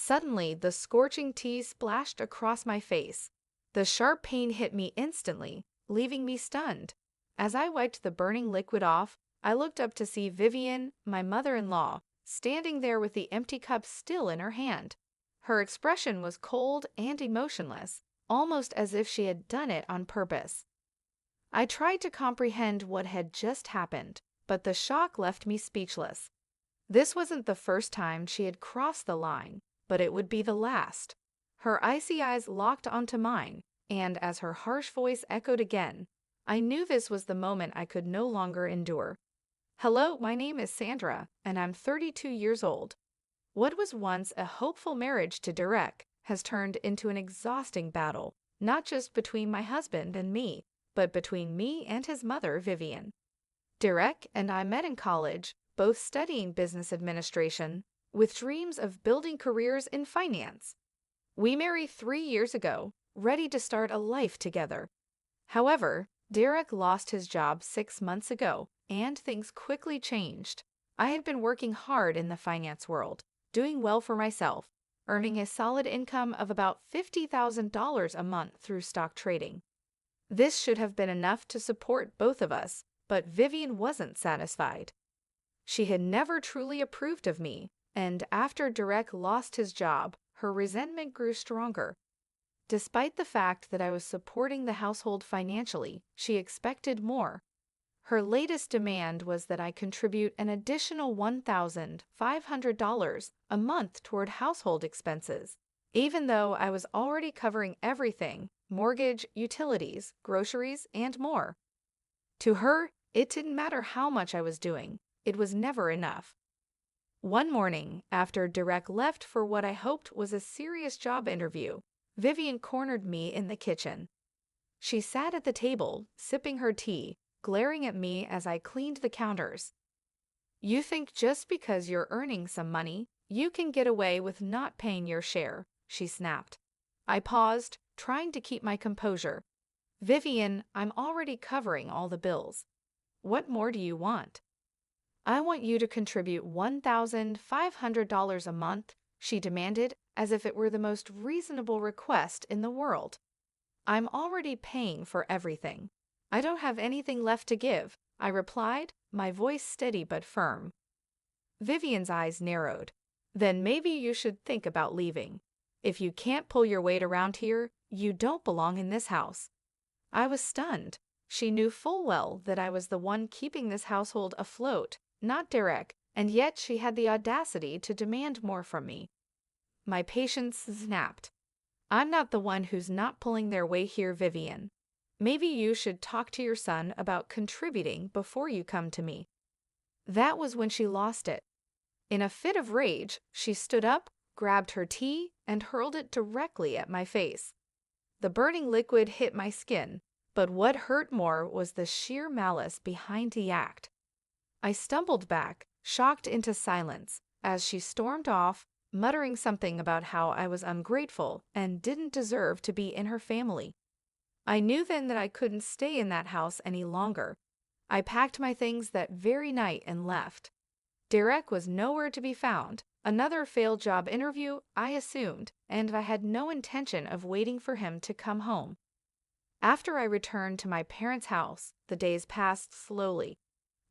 Suddenly, the scorching tea splashed across my face. The sharp pain hit me instantly, leaving me stunned. As I wiped the burning liquid off, I looked up to see Vivian, my mother-in-law, standing there with the empty cup still in her hand. Her expression was cold and emotionless, almost as if she had done it on purpose. I tried to comprehend what had just happened, but the shock left me speechless. This wasn't the first time she had crossed the line, but it would be the last. Her icy eyes locked onto mine, and as her harsh voice echoed again, I knew this was the moment I could no longer endure. Hello, my name is Sandra, and I'm 32 years old. What was once a hopeful marriage to Derek has turned into an exhausting battle, not just between my husband and me, but between me and his mother, Vivian. Derek and I met in college, both studying business administration, with dreams of building careers in finance. We married 3 years ago, ready to start a life together. However, Derek lost his job 6 months ago, and things quickly changed. I had been working hard in the finance world, doing well for myself, earning a solid income of about $50,000 a month through stock trading. This should have been enough to support both of us, but Vivian wasn't satisfied. She had never truly approved of me, and after Derek lost his job, her resentment grew stronger. Despite the fact that I was supporting the household financially, she expected more. Her latest demand was that I contribute an additional $1,500 a month toward household expenses, even though I was already covering everything: mortgage, utilities, groceries, and more. To her, it didn't matter how much I was doing, it was never enough. One morning, after Derek left for what I hoped was a serious job interview, Vivian cornered me in the kitchen. She sat at the table, sipping her tea, glaring at me as I cleaned the counters. "You think just because you're earning some money, you can get away with not paying your share," she snapped. I paused, trying to keep my composure. "Vivian, I'm already covering all the bills. What more do you want?" "I want you to contribute $1,500 a month," she demanded, as if it were the most reasonable request in the world. "I'm already paying for everything. I don't have anything left to give," I replied, my voice steady but firm. Vivian's eyes narrowed. "Then maybe you should think about leaving. If you can't pull your weight around here, you don't belong in this house." I was stunned. She knew full well that I was the one keeping this household afloat, not Derek, and yet she had the audacity to demand more from me. My patience snapped. "I'm not the one who's not pulling their weight here, Vivian. Maybe you should talk to your son about contributing before you come to me." That was when she lost it. In a fit of rage, she stood up, grabbed her tea, and hurled it directly at my face. The burning liquid hit my skin, but what hurt more was the sheer malice behind the act. I stumbled back, shocked into silence, as she stormed off, muttering something about how I was ungrateful and didn't deserve to be in her family. I knew then that I couldn't stay in that house any longer. I packed my things that very night and left. Derek was nowhere to be found. Another failed job interview, I assumed, and I had no intention of waiting for him to come home. After I returned to my parents' house, the days passed slowly.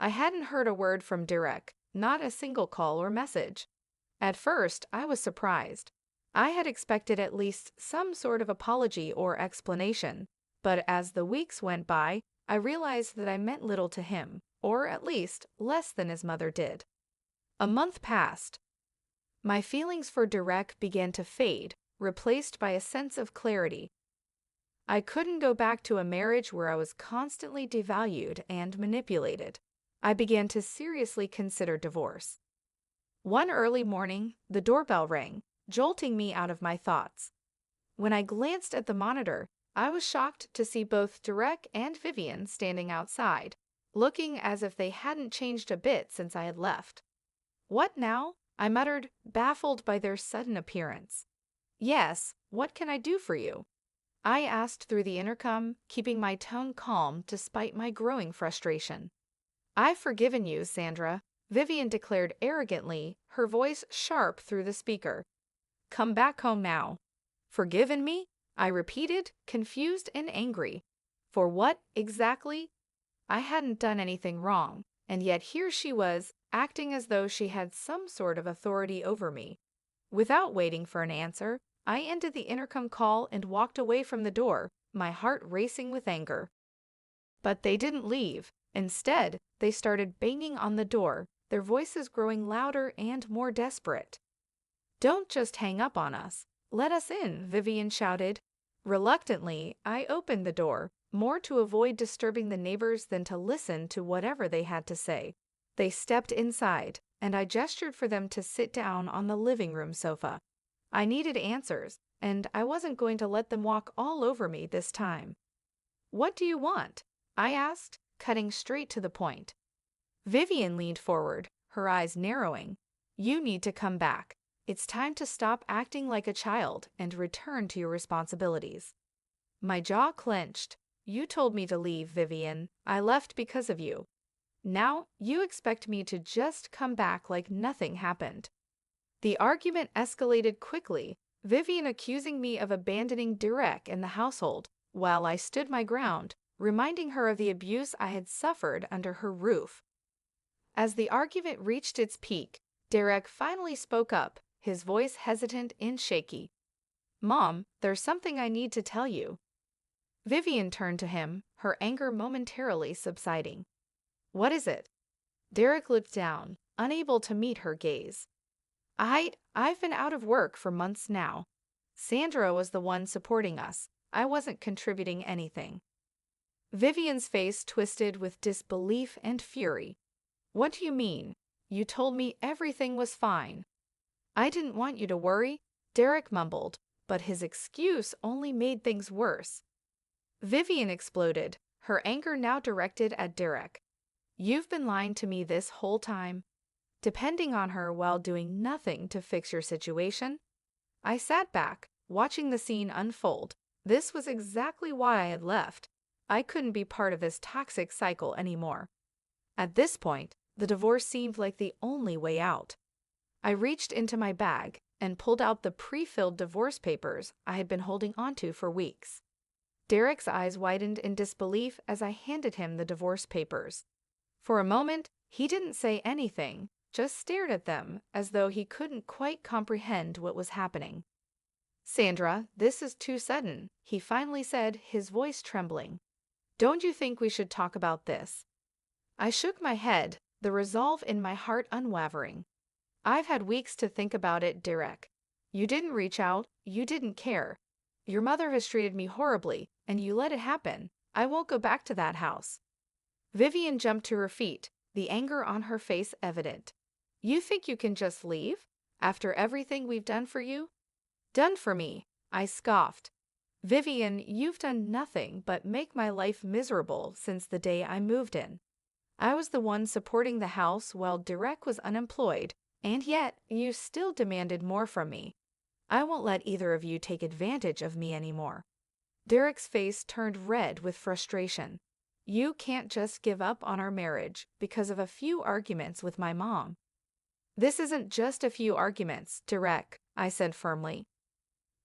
I hadn't heard a word from Derek, not a single call or message. At first, I was surprised. I had expected at least some sort of apology or explanation, but as the weeks went by, I realized that I meant little to him, or at least less than his mother did. A month passed. My feelings for Derek began to fade, replaced by a sense of clarity. I couldn't go back to a marriage where I was constantly devalued and manipulated. I began to seriously consider divorce. One early morning, the doorbell rang, jolting me out of my thoughts. When I glanced at the monitor, I was shocked to see both Derek and Vivian standing outside, looking as if they hadn't changed a bit since I had left. "What now?" I muttered, baffled by their sudden appearance. "Yes, what can I do for you?" I asked through the intercom, keeping my tone calm despite my growing frustration. "I've forgiven you, Sandra," Vivian declared arrogantly, her voice sharp through the speaker. Come back home now. Forgiven me? I repeated, confused and angry. For what, exactly? I hadn't done anything wrong, and yet here she was, acting as though she had some sort of authority over me. Without waiting for an answer, I ended the intercom call and walked away from the door, my heart racing with anger. But they didn't leave. Instead, they started banging on the door, their voices growing louder and more desperate. "Don't just hang up on us. Let us in," Vivian shouted. Reluctantly, I opened the door, more to avoid disturbing the neighbors than to listen to whatever they had to say. They stepped inside, and I gestured for them to sit down on the living room sofa. I needed answers, and I wasn't going to let them walk all over me this time. "What do you want?" I asked, cutting straight to the point. Vivian leaned forward, her eyes narrowing. "You need to come back. It's time to stop acting like a child and return to your responsibilities." My jaw clenched. "You told me to leave, Vivian. I left because of you. Now you expect me to just come back like nothing happened." The argument escalated quickly, Vivian accusing me of abandoning Derek and the household, while I stood my ground, reminding her of the abuse I had suffered under her roof. As the argument reached its peak, Derek finally spoke up, his voice hesitant and shaky. "Mom, there's something I need to tell you." Vivian turned to him, her anger momentarily subsiding. "What is it?" Derek looked down, unable to meet her gaze. I've been out of work for months now. Sandra was the one supporting us. I wasn't contributing anything." Vivian's face twisted with disbelief and fury. "What do you mean? You told me everything was fine." "I didn't want you to worry," Derek mumbled, but his excuse only made things worse. Vivian exploded, her anger now directed at Derek. "You've been lying to me this whole time, depending on her while doing nothing to fix your situation?" I sat back, watching the scene unfold. This was exactly why I had left. I couldn't be part of this toxic cycle anymore. At this point, the divorce seemed like the only way out. I reached into my bag and pulled out the pre-filled divorce papers I had been holding onto for weeks. Derek's eyes widened in disbelief as I handed him the divorce papers. For a moment, he didn't say anything, just stared at them as though he couldn't quite comprehend what was happening. "Sandra, this is too sudden," he finally said, his voice trembling. "Don't you think we should talk about this?" I shook my head, the resolve in my heart unwavering. "I've had weeks to think about it, Derek. You didn't reach out, you didn't care. Your mother has treated me horribly, and you let it happen. I won't go back to that house." Vivian jumped to her feet, the anger on her face evident. "You think you can just leave? After everything we've done for you?" "Done for me," I scoffed. "Vivian, you've done nothing but make my life miserable since the day I moved in. I was the one supporting the house while Derek was unemployed, and yet you still demanded more from me. I won't let either of you take advantage of me anymore." Derek's face turned red with frustration. "You can't just give up on our marriage because of a few arguments with my mom." "This isn't just a few arguments, Derek," I said firmly.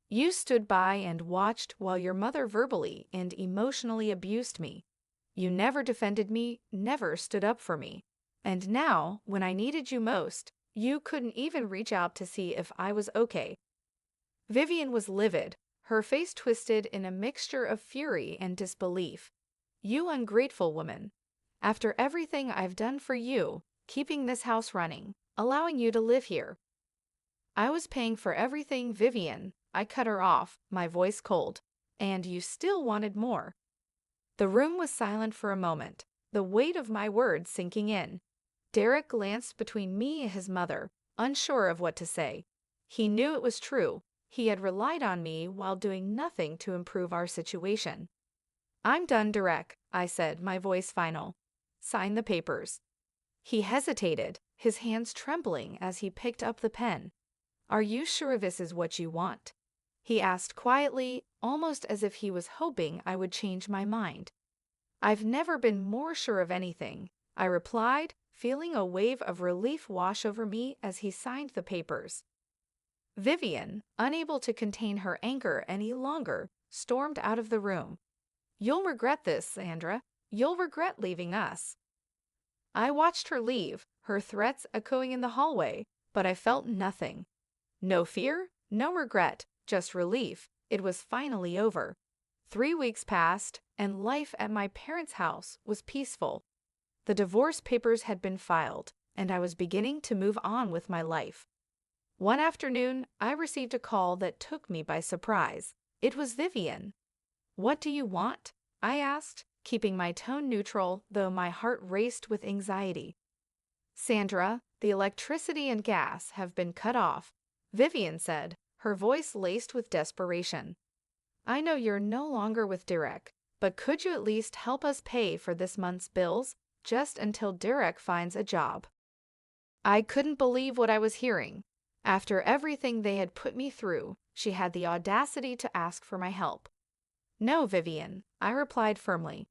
"You stood by and watched while your mother verbally and emotionally abused me. You never defended me, never stood up for me. And now, when I needed you most, you couldn't even reach out to see if I was okay." Vivian was livid, her face twisted in a mixture of fury and disbelief. "You ungrateful woman. After everything I've done for you, keeping this house running, allowing you to live here." "I was paying for everything, Vivian," I cut her off, my voice cold. "And you still wanted more." The room was silent for a moment, the weight of my words sinking in. Derek glanced between me and his mother, unsure of what to say. He knew it was true. He had relied on me while doing nothing to improve our situation. "I'm done, Derek," I said, my voice final. "Sign the papers." He hesitated, his hands trembling as he picked up the pen. "Are you sure this is what you want?" he asked quietly, almost as if he was hoping I would change my mind. "I've never been more sure of anything," I replied, feeling a wave of relief wash over me as he signed the papers. Vivian, unable to contain her anger any longer, stormed out of the room. "You'll regret this, Sandra. You'll regret leaving us." I watched her leave, her threats echoing in the hallway, but I felt nothing. No fear, no regret, just relief. It was finally over. 3 weeks passed, and life at my parents' house was peaceful. The divorce papers had been filed, and I was beginning to move on with my life. One afternoon, I received a call that took me by surprise. It was Vivian. "What do you want?" I asked, keeping my tone neutral, though my heart raced with anxiety. "Sandra, the electricity and gas have been cut off," Vivian said, her voice laced with desperation. "I know you're no longer with Derek, but could you at least help us pay for this month's bills, just until Derek finds a job?" I couldn't believe what I was hearing. After everything they had put me through, she had the audacity to ask for my help. "No, Vivian," I replied firmly.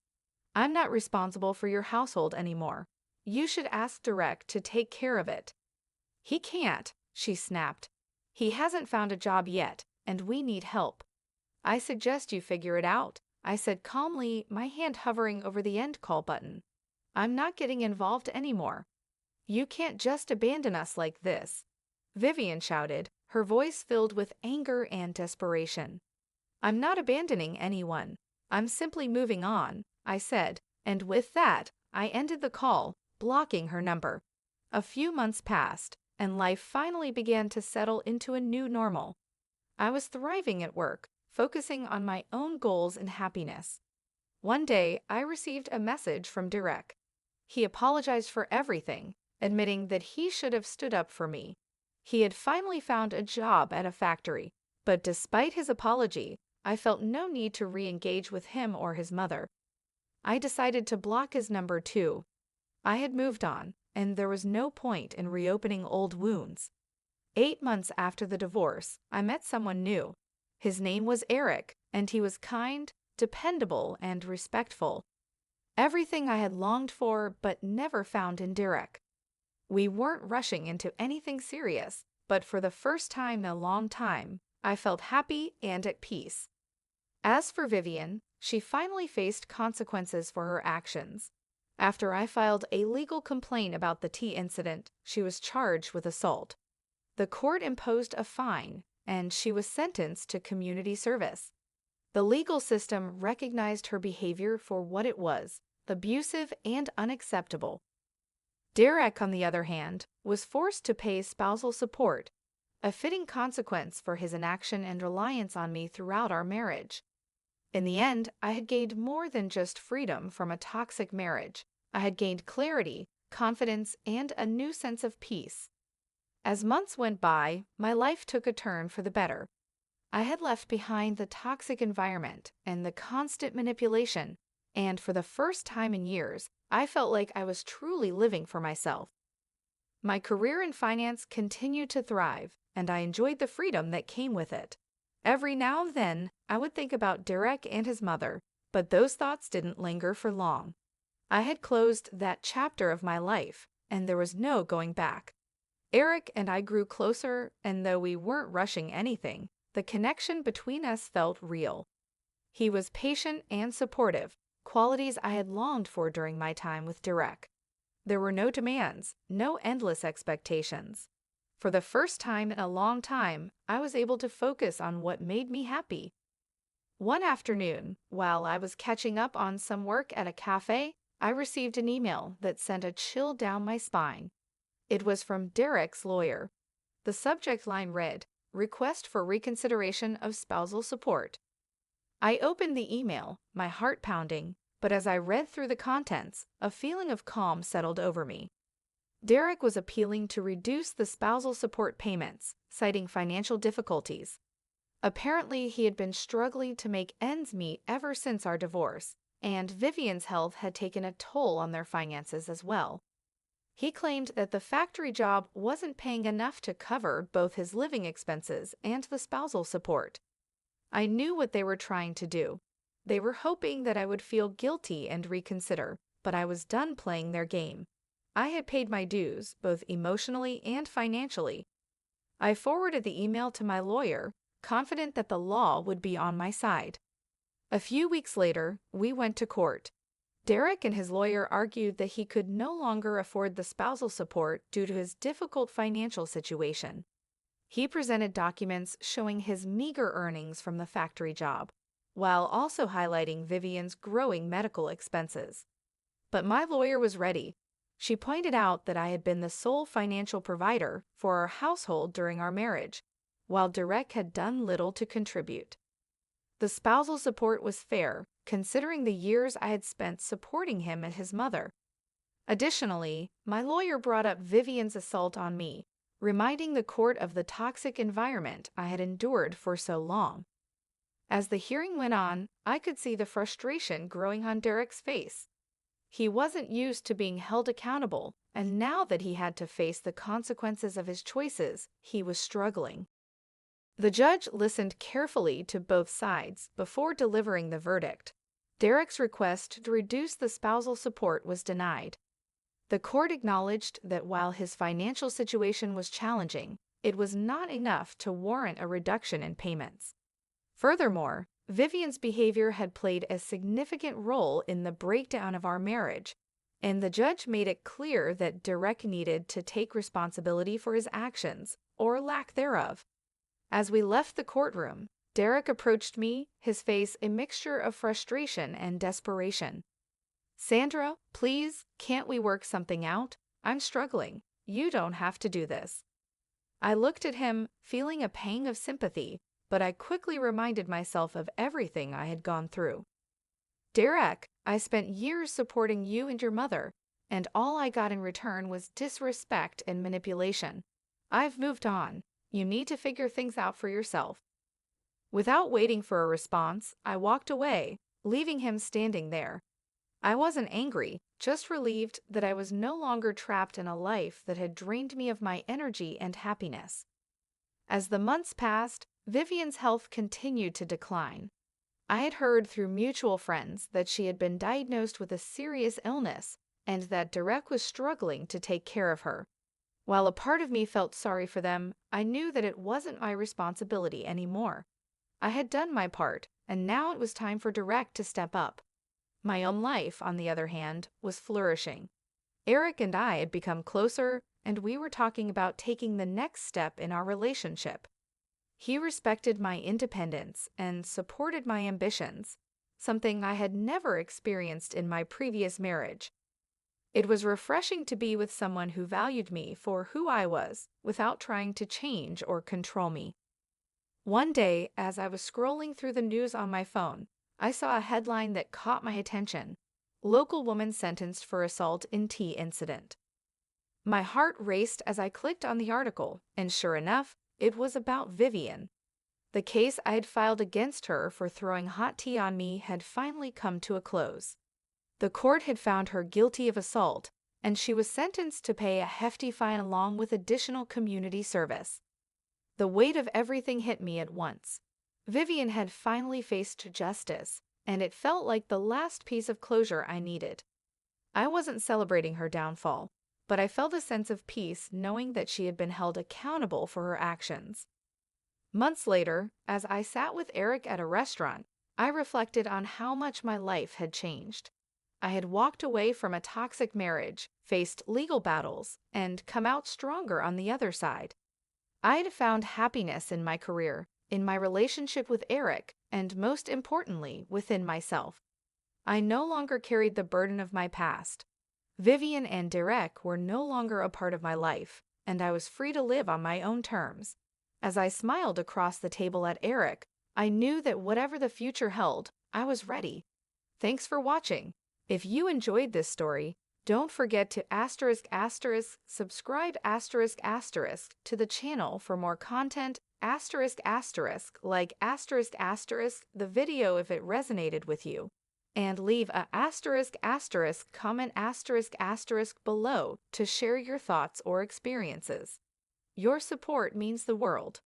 "I'm not responsible for your household anymore. You should ask Derek to take care of it." "He can't," she snapped. "He hasn't found a job yet, and we need help." "I suggest you figure it out," I said calmly, my hand hovering over the end call button. "I'm not getting involved anymore." "You can't just abandon us like this," Vivian shouted, her voice filled with anger and desperation. "I'm not abandoning anyone. I'm simply moving on," I said, and with that, I ended the call, blocking her number. A few months passed, and life finally began to settle into a new normal. I was thriving at work, focusing on my own goals and happiness. One day, I received a message from Derek. He apologized for everything, admitting that he should have stood up for me. He had finally found a job at a factory, but despite his apology, I felt no need to re-engage with him or his mother. I decided to block his number too. I had moved on, and there was no point in reopening old wounds. 8 months after the divorce, I met someone new. His name was Eric, and he was kind, dependable, and respectful. Everything I had longed for but never found in Derek. We weren't rushing into anything serious, but for the first time in a long time, I felt happy and at peace. As for Vivian, she finally faced consequences for her actions. After I filed a legal complaint about the tea incident, she was charged with assault. The court imposed a fine, and she was sentenced to community service. The legal system recognized her behavior for what it was, abusive and unacceptable. Derek, on the other hand, was forced to pay spousal support, a fitting consequence for his inaction and reliance on me throughout our marriage. In the end, I had gained more than just freedom from a toxic marriage. I had gained clarity, confidence, and a new sense of peace. As months went by, my life took a turn for the better. I had left behind the toxic environment and the constant manipulation, and for the first time in years, I felt like I was truly living for myself. My career in finance continued to thrive, and I enjoyed the freedom that came with it. Every now and then, I would think about Derek and his mother, but those thoughts didn't linger for long. I had closed that chapter of my life, and there was no going back. Eric and I grew closer, and though we weren't rushing anything, the connection between us felt real. He was patient and supportive, qualities I had longed for during my time with Derek. There were no demands, no endless expectations. For the first time in a long time, I was able to focus on what made me happy. One afternoon, while I was catching up on some work at a cafe, I received an email that sent a chill down my spine. It was from Derek's lawyer. The subject line read, "Request for reconsideration of spousal support." I opened the email, my heart pounding, but as I read through the contents, a feeling of calm settled over me. Derek was appealing to reduce the spousal support payments, citing financial difficulties. Apparently, he had been struggling to make ends meet ever since our divorce, and Vivian's health had taken a toll on their finances as well. He claimed that the factory job wasn't paying enough to cover both his living expenses and the spousal support. I knew what they were trying to do. They were hoping that I would feel guilty and reconsider, but I was done playing their game. I had paid my dues, both emotionally and financially. I forwarded the email to my lawyer, confident that the law would be on my side. A few weeks later, we went to court. Derek and his lawyer argued that he could no longer afford the spousal support due to his difficult financial situation. He presented documents showing his meager earnings from the factory job, while also highlighting Vivian's growing medical expenses. But my lawyer was ready. She pointed out that I had been the sole financial provider for our household during our marriage, while Derek had done little to contribute. The spousal support was fair, considering the years I had spent supporting him and his mother. Additionally, my lawyer brought up Vivian's assault on me, reminding the court of the toxic environment I had endured for so long. As the hearing went on, I could see the frustration growing on Derek's face. He wasn't used to being held accountable, and now that he had to face the consequences of his choices, he was struggling. The judge listened carefully to both sides before delivering the verdict. Derek's request to reduce the spousal support was denied. The court acknowledged that while his financial situation was challenging, it was not enough to warrant a reduction in payments. Furthermore, Vivian's behavior had played a significant role in the breakdown of our marriage, and the judge made it clear that Derek needed to take responsibility for his actions, or lack thereof. As we left the courtroom, Derek approached me, his face a mixture of frustration and desperation. "Sandra, please, can't we work something out? I'm struggling. You don't have to do this." I looked at him, feeling a pang of sympathy, but I quickly reminded myself of everything I had gone through. "Derek, I spent years supporting you and your mother, and all I got in return was disrespect and manipulation. I've moved on. You need to figure things out for yourself." Without waiting for a response, I walked away, leaving him standing there. I wasn't angry, just relieved that I was no longer trapped in a life that had drained me of my energy and happiness. As the months passed, Vivian's health continued to decline. I had heard through mutual friends that she had been diagnosed with a serious illness and that Derek was struggling to take care of her. While a part of me felt sorry for them, I knew that it wasn't my responsibility anymore. I had done my part, and now it was time for Derek to step up. My own life, on the other hand, was flourishing. Eric and I had become closer, and we were talking about taking the next step in our relationship. He respected my independence and supported my ambitions, something I had never experienced in my previous marriage. It was refreshing to be with someone who valued me for who I was, without trying to change or control me. One day, as I was scrolling through the news on my phone, I saw a headline that caught my attention: "Local woman sentenced for assault in tea incident." My heart raced as I clicked on the article, and sure enough, it was about Vivian. The case I had filed against her for throwing hot tea on me had finally come to a close. The court had found her guilty of assault, and she was sentenced to pay a hefty fine along with additional community service. The weight of everything hit me at once. Vivian had finally faced justice, and it felt like the last piece of closure I needed. I wasn't celebrating her downfall, but I felt a sense of peace knowing that she had been held accountable for her actions. Months later, as I sat with Eric at a restaurant, I reflected on how much my life had changed. I had walked away from a toxic marriage, faced legal battles, and come out stronger on the other side. I had found happiness in my career, in my relationship with Eric, and most importantly, within myself. I no longer carried the burden of my past. Vivian and Derek were no longer a part of my life, and I was free to live on my own terms. As I smiled across the table at Eric, I knew that whatever the future held, I was ready. Thanks for watching. If you enjoyed this story, don't forget to subscribe to the channel for more content like the video if it resonated with you, and leave a comment below to share your thoughts or experiences. Your support means the world.